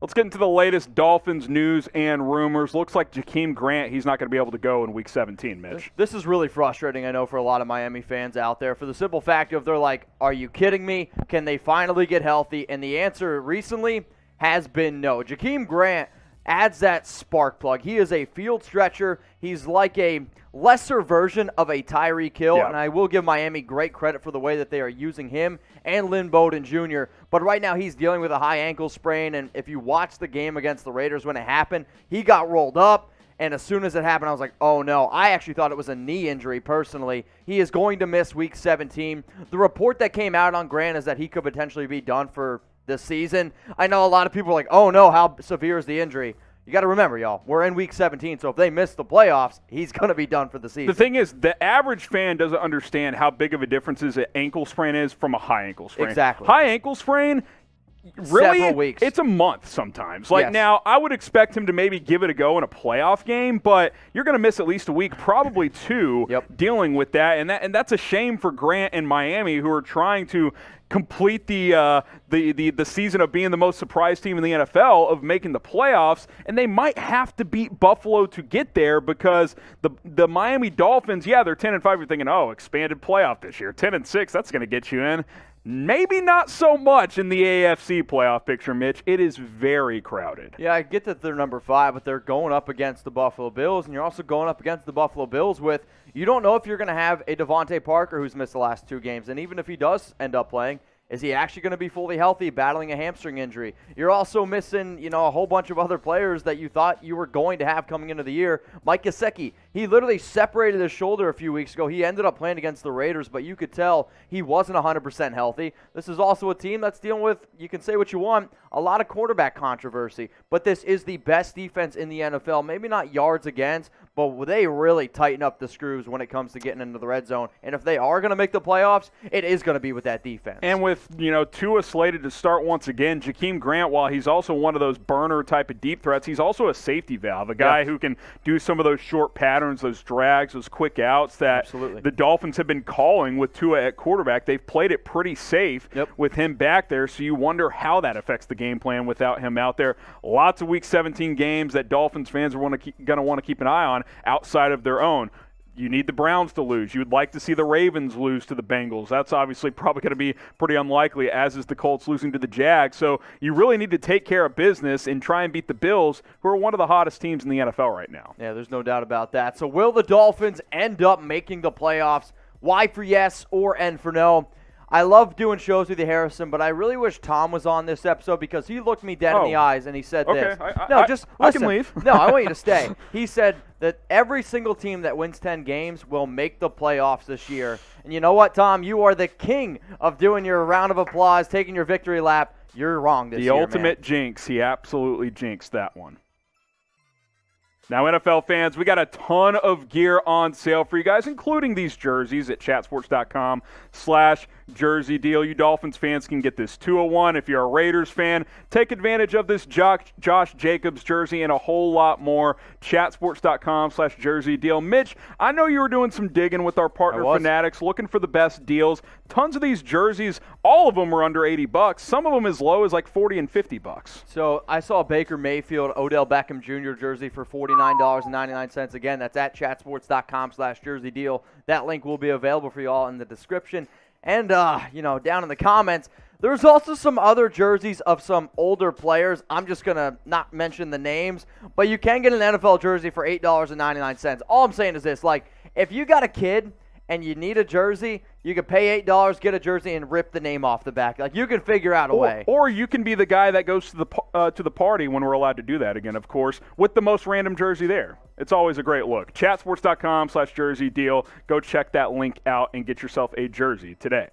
Let's get into the latest Dolphins news and rumors. Looks like Jakeem Grant, he's not going to be able to go in Week 17, Mitch. This is really frustrating, I know, for a lot of Miami fans out there, for the simple fact of they're like, are you kidding me? Can they finally get healthy? And the answer recently has been no. Jakeem Grant adds that spark plug. He is a field stretcher. He's like a lesser version of a Tyreek Hill, and I will give Miami great credit for the way that they are using him and Lynn Bowden Jr. But right now he's dealing with a high ankle sprain, and if you watch the game against the Raiders when it happened, he got rolled up, and as soon as it happened, I was like, oh no. I actually thought it was a knee injury personally. He is going to miss Week 17. The report that came out on Grant is that he could potentially be done for this season. I know a lot of people are like, oh no, how severe is the injury? You got to remember, y'all, we're in Week 17, so if they miss the playoffs, he's going to be done for the season. The thing is, the average fan doesn't understand how big of a difference an ankle sprain is from a high ankle sprain. Exactly. High ankle sprain, really, several weeks. It's a month sometimes. Like, now, I would expect him to maybe give it a go in a playoff game, but you're going to miss at least a week, probably two, dealing with that. And that's a shame for Grant and Miami, who are trying to complete the season of being the most surprised team in the NFL, of making the playoffs, and they might have to beat Buffalo to get there, because the Miami Dolphins, they're 10-5. You're thinking, oh, expanded playoff this year, 10-6, that's going to get you in. Maybe not so much in the AFC playoff picture, Mitch. It is very crowded. Yeah, I get that they're number 5, but they're going up against the Buffalo Bills, and you're also going up against the Buffalo Bills with, you don't know if you're going to have a Devontae Parker who's missed the last 2 games, and even if he does end up playing, is he actually going to be fully healthy, battling a hamstring injury? You're also missing, a whole bunch of other players that you thought you were going to have coming into the year. Mike Gesicki, he literally separated his shoulder a few weeks ago. He ended up playing against the Raiders, but you could tell he wasn't 100% healthy. This is also a team that's dealing with, you can say what you want, a lot of quarterback controversy. But this is the best defense in the NFL. Maybe not yards against, but they really tighten up the screws when it comes to getting into the red zone. And if they are going to make the playoffs, it is going to be with that defense. And with, Tua slated to start once again, Jakeem Grant, while he's also one of those burner type of deep threats, he's also a safety valve, a guy who can do some of those short patterns, those drags, those quick outs that the Dolphins have been calling with Tua at quarterback. They've played it pretty safe with him back there, so you wonder how that affects the game plan without him out there. Lots of Week 17 games that Dolphins fans are going to want to keep an eye on outside of their own. You need the Browns to lose. You would like to see the Ravens lose to the Bengals. That's obviously probably going to be pretty unlikely, as is the Colts losing to the Jags. So you really need to take care of business and try and beat the Bills, who are one of the hottest teams in the NFL right now. Yeah, there's no doubt about that. So will the Dolphins end up making the playoffs? Y for yes or N for no? I love doing shows with you, Harrison, but I really wish Tom was on this episode, because he looked me dead in the eyes and he said this. Just listen. I can leave. No, I want you to stay. He said that every single team that wins 10 games will make the playoffs this year. And you know what, Tom? You are the king of doing your round of applause, taking your victory lap. You're wrong this year, The ultimate jinx. He absolutely jinxed that one. Now, NFL fans, we got a ton of gear on sale for you guys, including these jerseys at chatsports.com/jersey deal. You Dolphins fans can get this 201. If you're a Raiders fan, take advantage of this Josh Jacobs jersey and a whole lot more. Chatsports.com/jersey deal. Mitch, I know you were doing some digging with our partner Fanatics, looking for the best deals. Tons of these jerseys, all of them are under $80. Some of them as low as like $40 and $50. So I saw a Baker Mayfield, Odell Beckham Jr. jersey for $49.99. Again, that's at chatsports.com/jersey deal. That link will be available for you all in the description. And, down in the comments, there's also some other jerseys of some older players. I'm just going to not mention the names, but you can get an NFL jersey for $8.99. All I'm saying is this, if you got a kid and you need a jersey, you can pay $8, get a jersey, and rip the name off the back. You can figure out a way. Or you can be the guy that goes to the party, when we're allowed to do that again, of course, with the most random jersey there. It's always a great look. Chatsports.com/jersey deal. Go check that link out and get yourself a jersey today.